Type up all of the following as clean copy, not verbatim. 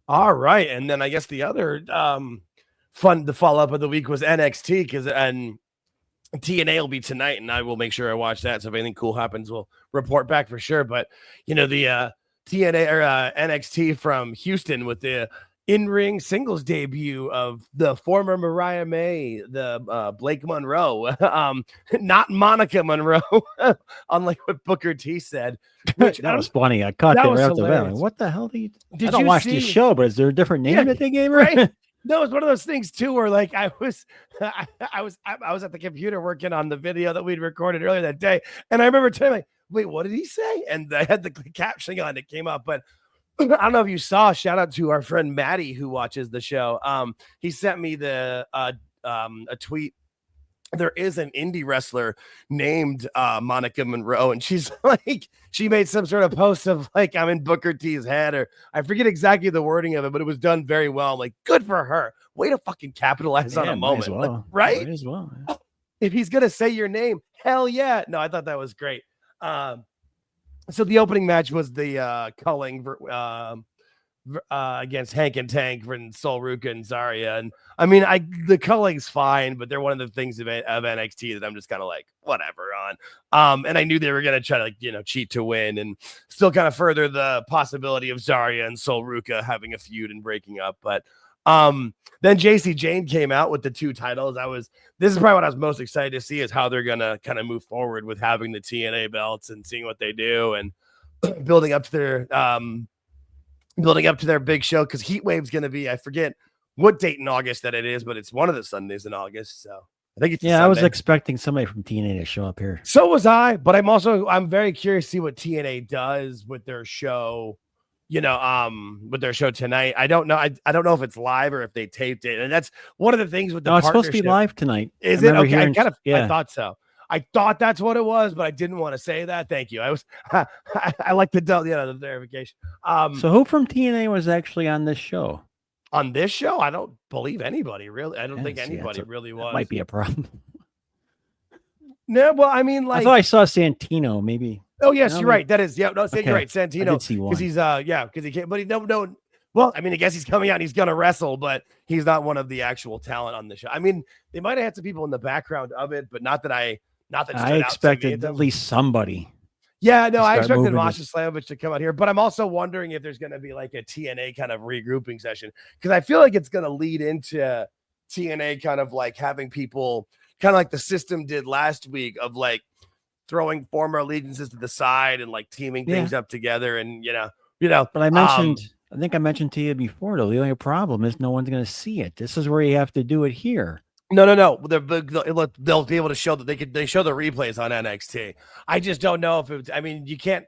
All right. And then I guess the other the follow-up of the week was NXT, and TNA will be tonight, and I will make sure I watch that. So if anything cool happens, we'll report back for sure. But the TNA or NXT from Houston with the in-ring singles debut of the former Mariah May, the Blake Monroe, not Monica Monroe, unlike what Booker T said. Which, that was funny. I caught that right after that. What the hell did I don't watch this show, but is there a different name that they gave her? Right? No, it's one of those things too, where like I was at the computer working on the video that we'd recorded earlier that day, and I remember telling like, wait, what did he say? And I had the captioning on, it came up, but I don't know if you saw. Shout out to our friend Maddie who watches the show. He sent me a tweet. There is an indie wrestler named Monica Monroe, and she's like, she made some sort of post of like, I'm in Booker T's head, or I forget exactly the wording of it, but it was done very well. I'm like, good for her. Way to fucking capitalize on a moment, well. right? Might as well. If he's gonna say your name, hell yeah. No, I thought that was great. So the opening match was the culling against Hank and Tank and Sol Ruca and Zarya. And I mean, the culling's fine, but they're one of the things of NXT that I'm just kind of like, whatever on. And I knew they were going to try to, cheat to win and still kind of further the possibility of Zarya and Sol Ruca having a feud and breaking up. But then JC Jane came out with the 2 titles. This is probably what I was most excited to see, is how they're going to kind of move forward with having the TNA belts and seeing what they do and building up to their big show. Cause Heatwave's going to be, I forget what date in August that it is, but it's one of the Sundays in August. So I think it's I was expecting somebody from TNA to show up here. So was I, but I'm very curious to see what TNA does with their show. With their show tonight. I don't know. I don't know if it's live or if they taped it. And that's one of the things with the it's supposed to be live tonight. Is it? Okay. I thought so. I thought that's what it was, but I didn't want to say that. Thank you. I like the verification. So who from TNA was actually on this show? On this show? I don't believe anybody really. I don't think anybody really was. Might be a problem. No, well, I mean, like, I thought I saw Santino, maybe. Oh, yes, you're right. That is, you're right. Santino. Because he's, because he can't, but he don't. Well, I mean, I guess he's coming out and he's going to wrestle, but he's not one of the actual talent on the show. I mean, they might have had some people in the background of it, but not that I expected at least somebody. Yeah, no, I expected Masha Slamovich to come out here, but I'm also wondering if there's going to be like a TNA kind of regrouping session, because I feel like it's going to lead into TNA kind of like having people kind of like the system did last week of like throwing former allegiances to the side and like teaming things up together. And, but I think I mentioned to you before, though, the only problem is no one's going to see it. This is where you have to do it here. No. They'll be able to show that they show the replays on NXT. I just don't know if it's, I mean, you can't,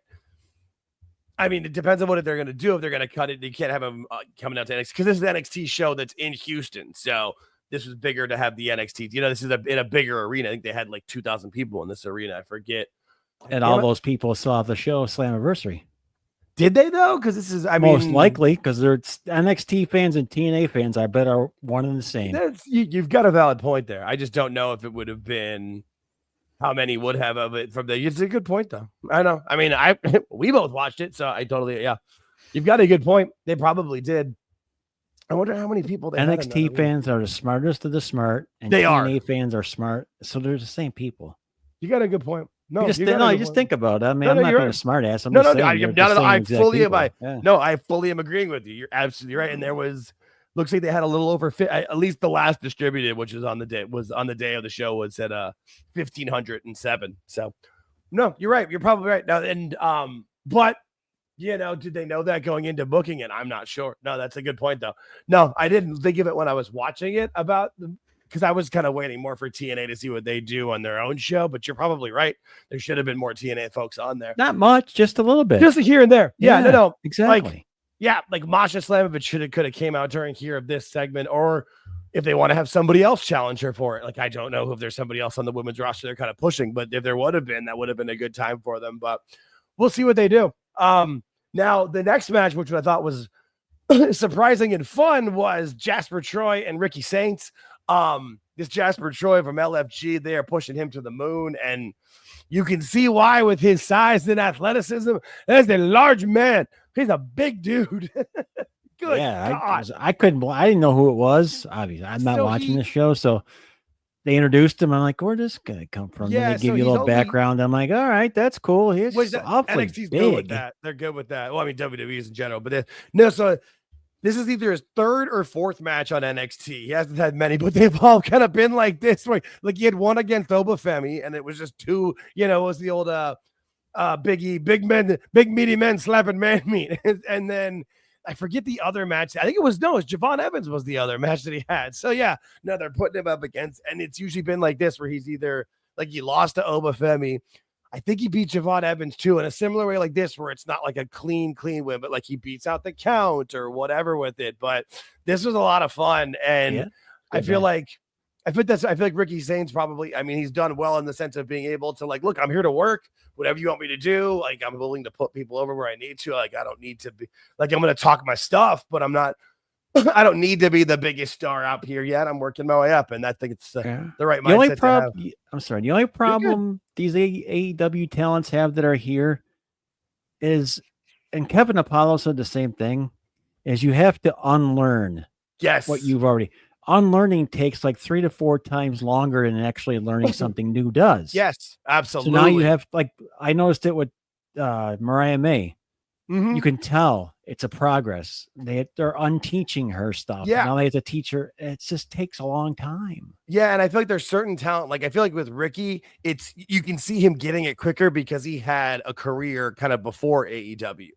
I mean, it depends on what they're going to do. If they're going to cut it, you can't have them coming out to NXT, because this is an NXT show that's in Houston. So this was bigger to have the NXT. This is in a bigger arena. I think they had like 2,000 people in this arena. I forget. And all those people saw the show Slammiversary. Did they though? Because this is, most likely, because they're NXT fans and TNA fans, I bet, are one and the same. You've got a valid point there. I just don't know if it would have been how many would have of it from the. It's a good point though. I know. I mean, we both watched it, so I totally You've got a good point. They probably did. I wonder how many people NXT fans are the smartest of the smart, and TNA fans are smart, so they're the same people. You got a good point. No, you just think about it. I mean, I'm not being a smart ass. I'm I fully am agreeing with you. You're absolutely right. And there looks like they had a little over at least the last distributed, which was on the day of the show, was at 1,507. So no, you're right. You're probably right. Now, and but did they know that going into booking it? I'm not sure. No, that's a good point though. No, I didn't think of it when I was watching it because I was kind of waiting more for TNA to see what they do on their own show, but you're probably right. There should have been more TNA folks on there. Not much, just a little bit. Just here and there. Yeah, no. Exactly. Like Masha Slamovich could have came out during here of this segment, or if they want to have somebody else challenge her for it. Like, I don't know if there's somebody else on the women's roster they're kind of pushing, but if there would have been, that would have been a good time for them, but we'll see what they do. Now the next match, which I thought was surprising and fun, was Jasper Troy and Ricky Saints. This Jasper Troy from LFG, they are pushing him to the moon, and you can see why with his size and athleticism. That's a large man. He's a big dude. Good God. I didn't know who it was. Obviously, I'm not watching the show, so they introduced him. I'm like, where'd this guy come from? Then they give you a little background. I'm like, all right, that's cool. He's awfully NXT's big. good with that. They're good with that. Well, I mean, WWE's in general, but no. So this is either his third or fourth match on NXT. He hasn't had many, but they've all kind of been like this. Where, like he had one against Obafemi, and it was just two. It was the old big meaty men slapping man meat, and then I forget the other match. I think it was Javon Evans was the other match that he had. So yeah, no, they're putting him up against, and it's usually been like this where he's either like he lost to Obafemi. I think he beat Javon Evans too in a similar way like this, where it's not like a clean win, but like he beats out the count or whatever with it. But this was a lot of fun, and I feel like Ricky Zane's probably, I mean, he's done well in the sense of being able to like, look, I'm here to work, whatever you want me to do. Like, I'm willing to put people over where I need to. Like, I don't need to be like, I'm going to talk my stuff, but I'm not, I don't need to be the biggest star out here yet. I'm working my way up, and I think it's the right mindset to have. I'm sorry. The only problem these AEW talents have that are here is, and Kevin Apollo said the same thing, is you have to unlearn what you've already. Unlearning takes like 3 to 4 times longer than actually learning something new does. Yes, absolutely. So now you have, like, I noticed it with Mariah May. Mm-hmm. You can tell it's a progress. They're unteaching her stuff. Yeah. Now they have to teach her. It just takes a long time. Yeah, and I feel like there's certain talent. Like I feel like with Ricky, you can see him getting it quicker because he had a career kind of before AEW.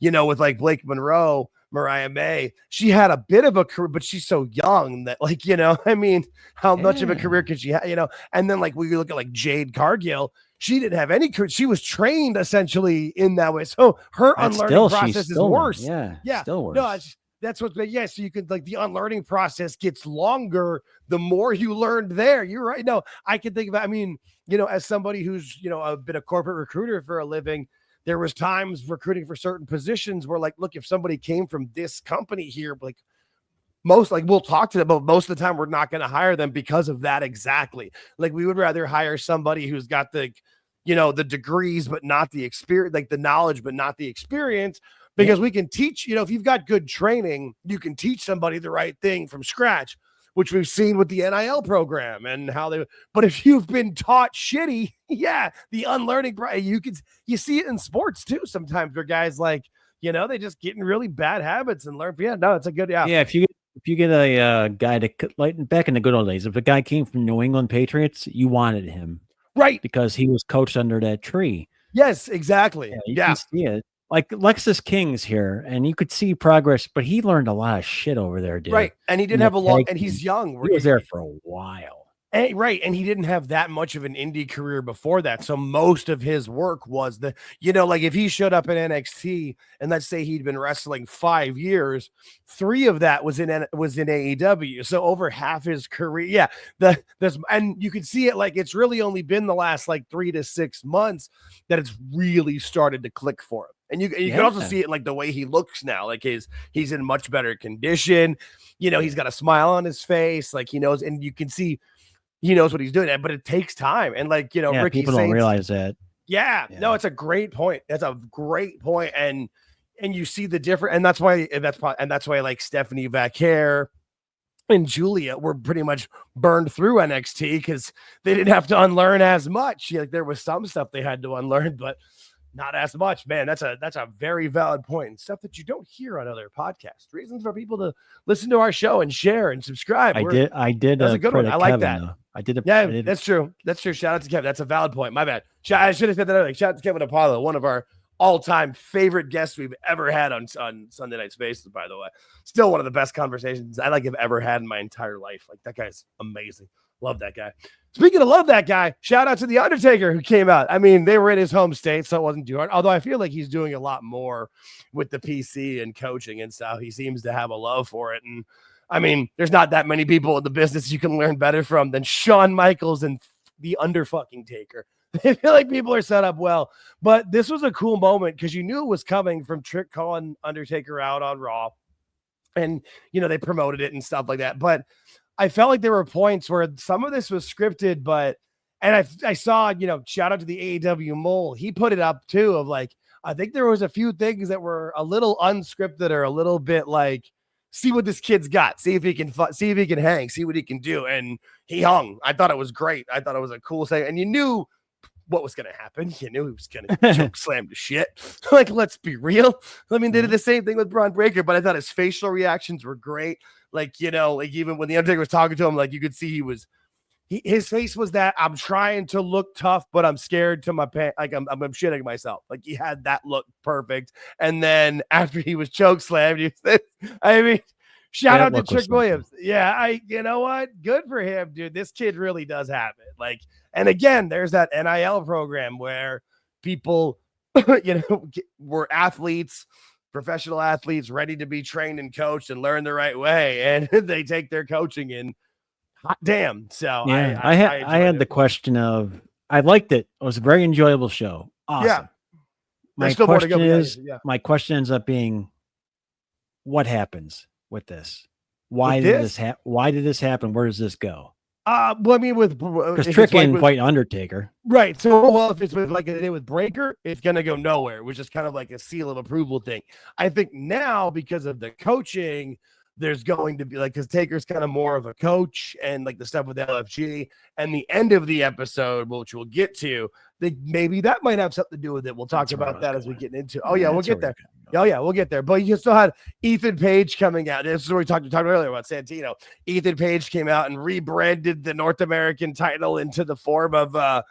With like Blake Monroe, Mariah May, she had a bit of a career, but she's so young that like, I mean, how much of a career could she have, and then like, we look at like Jade Cargill, she didn't have any career. She was trained essentially in that way. So her unlearning process is worse. Yeah. Still worse. No, that's what, so you could like the unlearning process gets longer the more you learned there. You're right. No, I can think about, I mean, as somebody who's, been a corporate recruiter for a living, there was times recruiting for certain positions where like, look, if somebody came from this company here, like we'll talk to them, but most of the time we're not going to hire them because of that. Exactly. Like we would rather hire somebody who's got the degrees, but not the experience, like the knowledge, but not the experience, because we can teach, if you've got good training, you can teach somebody the right thing from scratch, which we've seen with the NIL program and but if you've been taught shitty, the unlearning, you see it in sports too. Sometimes where guys like, they just get in really bad habits and learn. Yeah, no, it's a good, if you get a guy to like back in the good old days, if a guy came from New England Patriots, you wanted him, right? Because he was coached under that tree. Yes, exactly. You can see it. Like Lexus King's here, and you could see progress, but he learned a lot of shit over there, dude. Right, and he didn't have a long, and he's young. He was there for a while. Right, and he didn't have that much of an indie career before that, so most of his work was like if he showed up in NXT, and let's say he'd been wrestling 5 years, 3 of that was in AEW, so over half his career, and you can see it like it's really only been the last like 3 to 6 months that it's really started to click for him. And you can also see it in like the way he looks now. Like he's in much better condition. He's got a smile on his face. Like he knows, and you can see he knows what he's doing. But it takes time. And like Ricky people don't realize that. Yeah, no, it's a great point. That's a great point. And you see the difference. And that's why like Stephanie Vaquer and Julia were pretty much burned through NXT because they didn't have to unlearn as much. Like there was some stuff they had to unlearn, but not as much, man. That's a very valid point, and stuff that you don't hear on other podcasts. Reasons for people to listen to our show and share and subscribe. I did. That's a good one. I like Kevin, that. Though. That's true. Shout out to Kevin. That's a valid point. My bad. I should have said that earlier. Shout out to Kevin Apollo, one of our all-time favorite guests we've ever had on Sunday Night Spaces, by the way. Still one of the best conversations I have ever had in my entire life. Like that guy's amazing. Love that guy. Speaking of love that guy, shout out to the Undertaker who came out. I mean, they were in his home state, so it wasn't too hard. Although I feel like he's doing a lot more with the PC and coaching and stuff. He seems to have a love for it. And I mean, there's not that many people in the business you can learn better from than Shawn Michaels and the Taker. I feel like people are set up well. But this was a cool moment because you knew it was coming from Trick calling Undertaker out on Raw. And, they promoted it and stuff like that. But I felt like there were points where some of this was scripted, and I saw, shout out to the AEW Mole. He put it up too of like, I think there was a few things that were a little unscripted or a little bit like see what this kid's got, see if he can hang, see what he can do. And he hung. I thought it was great. I thought it was a cool thing. And you knew what was going to happen. You knew he was going to choke slam to shit. Like, let's be real. I mean, they did the same thing with Braun Breaker, but I thought his facial reactions were great. Like, you know, like even when the Undertaker was talking to him, like you could see his face was that I'm trying to look tough, but I'm scared to my pants. Like I'm shitting myself. Like he had that look perfect. And then after he was choke slammed, I mean, shout out to Trick Williams. Yeah, you know what? Good for him, dude. This kid really does have it. Like, and again, there's that NIL program where people, you know, were athletes, professional athletes, ready to be trained and coached and learn the right way, and they take their coaching in. Hot damn. So yeah, I had the question of, I liked it. It was a very enjoyable show. Awesome. Yeah. My question ends up being, what happens with this? Why did this happen? Where does this go? Well, I mean, because Trick didn't fight Undertaker, right? So, well, if it's like they did with Breaker, it's gonna go nowhere, which is kind of like a seal of approval thing. I think now because of the coaching, there's going to be like, because Taker's kind of more of a coach, and like the stuff with LFG and the end of the episode, which we'll get to, think maybe that might have something to do with it. We'll talk about that as we get into. Oh yeah, we'll get there. Oh yeah, we'll get there. But you still had Ethan Page coming out. This is what we talked earlier about Santino. Ethan Page came out and rebranded the North American title into the form of the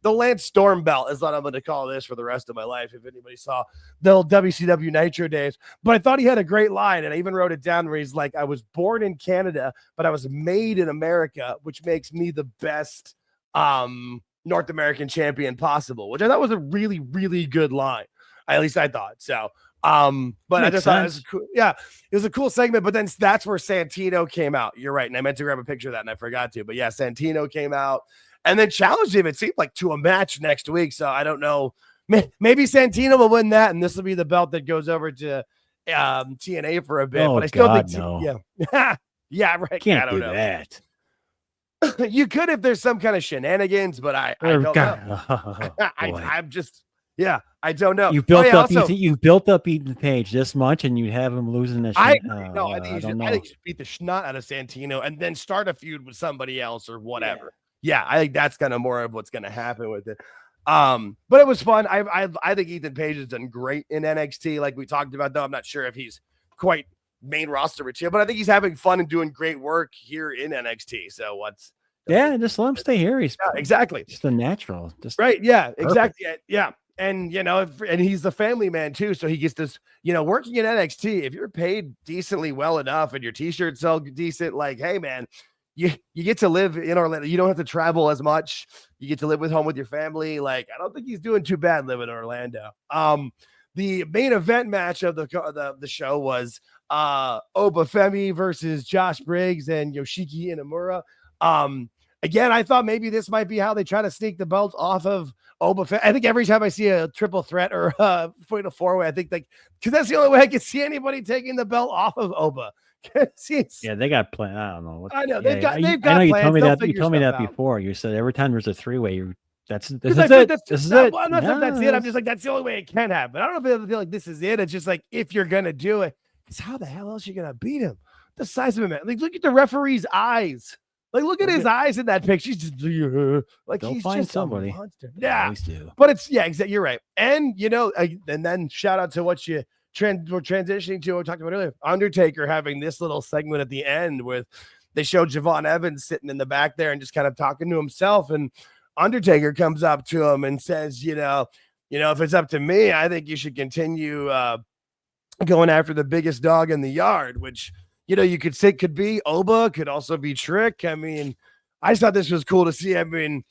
Lance Storm belt is what I'm going to call this for the rest of my life. If anybody saw the old WCW Nitro days, but I thought he had a great line, and I even wrote it down where he's like, "I was born in Canada, but I was made in America, which makes me the best North American champion possible," which I thought was a really, really good line. At least I thought so. But I just thought it was cool. Yeah, it was a cool segment. But then that's where Santino came out. You're right. And I meant to grab a picture of that and I forgot to. But yeah, Santino came out and then challenged him, it seemed like, to a match next week. So I don't know. Maybe Santino will win that, and this will be the belt that goes over to TNA for a bit. But I still think yeah. Yeah, right. Can't do that. You could if there's some kind of shenanigans, but I don't know. I'm just I don't know. You built up Ethan Page this much, and you have him losing the shit. I think you should beat the snot out of Santino and then start a feud with somebody else or whatever. Yeah, I think that's kind of more of what's going to happen with it. But it was fun. I think Ethan Page has done great in NXT, like we talked about. Though I'm not sure if he's quite main roster material, but I think he's having fun and doing great work here in NXT. So just let him stay here. He's exactly just a natural. Just right. Yeah, perfect. Exactly. Yeah. And, you know, and he's a family man too. So he gets this, you know, working in NXT, if you're paid decently well enough and your t-shirts sell decent, like, hey man, you get to live in Orlando. You don't have to travel as much. You get to live home with your family. Like, I don't think he's doing too bad living in Orlando. The main event match of the show was Obafemi versus Josh Briggs and Yoshiki Inamura. Again, I thought maybe this might be how they try to sneak the belt off of Oba. I think every time I see a triple threat or a four-way, I think because that's the only way I can see anybody taking the belt off of Oba. Yeah, they got plans. I don't know. I know they've got. I know plans. You told me that before. You said every time there's a three-way, this is it. I'm not saying that's it. I'm just like, that's the only way it can happen. I don't know if they feel like this is it. It's just like, if you're gonna do it, because how the hell else are you gonna beat him? The size of him, man. Like, look at the referee's eyes. Like, look at his eyes in that picture. He's just like, he's just somebody. Yeah, but it's exactly. You're right. And and then shout out to what we're transitioning to. We talked about earlier. Undertaker having this little segment at the end with they showed Javon Evans sitting in the back there and just kind of talking to himself. And Undertaker comes up to him and says, if it's up to me, I think you should continue going after the biggest dog in the yard, which. You could say could be Oba, could also be Trick. I mean, I just thought this was cool to see. I mean,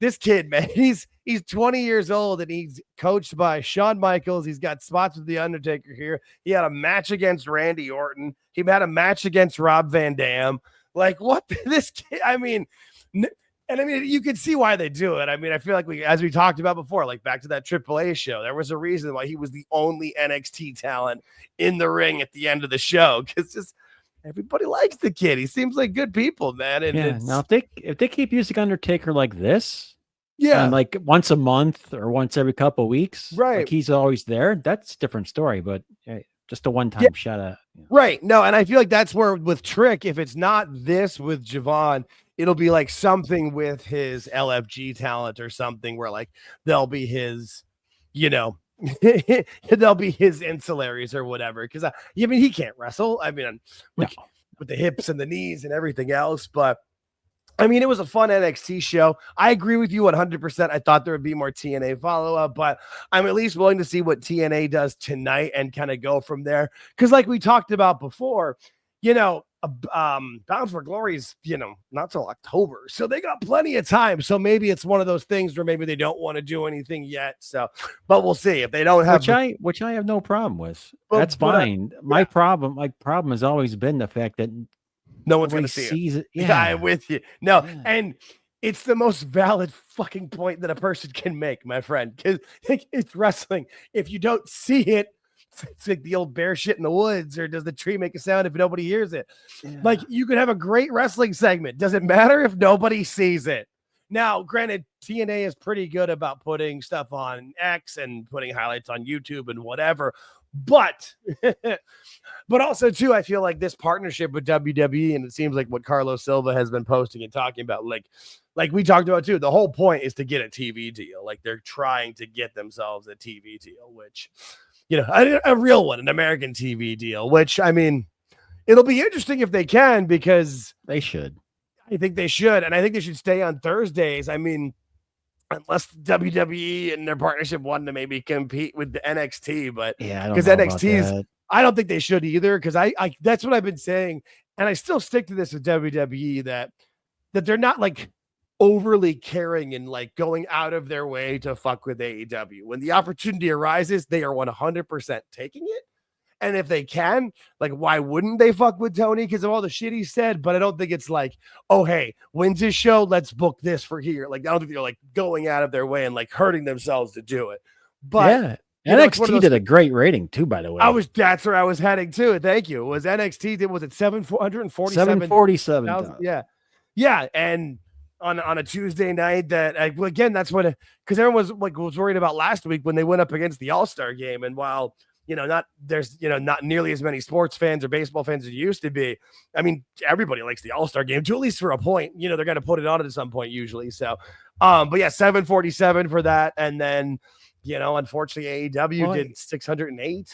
this kid, man, he's 20 years old and he's coached by Shawn Michaels. He's got spots with the Undertaker here. He had a match against Randy Orton. He had a match against Rob Van Dam. Like, what? This kid, I mean, and I mean, you can see why they do it. I mean, I feel like as we talked about before, like back to that AAA show, there was a reason why he was the only NXT talent in the ring at the end of the show, because just everybody likes the kid. He seems like good people, man. And now if they keep using Undertaker like this, like once a month or once every couple of weeks, right? Like he's always there. That's a different story. But just a one-time shot at. Right. No, and I feel like that's where with Trick, if it's not this with Javon, it'll be like something with his LFG talent or something where like they'll be his, they'll be his ancillaries or whatever. Because I mean, he can't wrestle. I mean, with the hips and the knees and everything else, but I mean, it was a fun NXT show. I agree with you 100%. I thought there would be more TNA follow-up, but I'm at least willing to see what TNA does tonight and kind of go from there. Because like we talked about before, Bound for Glory's, not till October. So they got plenty of time. So maybe it's one of those things where maybe they don't want to do anything yet. So, but we'll see if they don't have which I have no problem with. That's fine. My problem has always been the fact that no one's going to see it. Yeah, I'm with you. No, and it's the most valid fucking point that a person can make, my friend, because it's wrestling. If you don't see it, it's like the old bear shit in the woods, or does the tree make a sound if nobody hears it? Yeah. Like, you could have a great wrestling segment. Does it matter if nobody sees it? Now, granted, TNA is pretty good about putting stuff on X and putting highlights on YouTube and whatever. But also too, I feel like this partnership with WWE, and it seems like what Carlos Silva has been posting and talking about, like we talked about too, the whole point is to get a TV deal. Like, they're trying to get themselves a TV deal, which, a real one, an American TV deal, which, I mean, it'll be interesting if they can, because they should. I think they should. And I think they should stay on Thursdays. I mean, unless WWE and their partnership wanted to maybe compete with the NXT, but because NXT's, I don't think they should either. Because I that's what I've been saying, and I still stick to this with WWE, that they're not like overly caring and like going out of their way to fuck with AEW. When the opportunity arises, they are 100% taking it. And if they can, like, why wouldn't they fuck with Tony? Because of all the shit he said. But I don't think it's like, oh, hey, when's his show? Let's book this for here. Like, I don't think they're like going out of their way and like hurting themselves to do it. But NXT did a great rating too, by the way. That's where I was heading to. Thank you. Was NXT, was it 747? Yeah. And on a Tuesday night, that again, that's when, because everyone was worried about last week when they went up against the All-Star game. And while there's not nearly as many sports fans or baseball fans as it used to be. I mean, everybody likes the All-Star game, to at least for a point. They're going to put it on at some point usually. So, but yeah, 747 for that. And then, unfortunately, AEW did 608.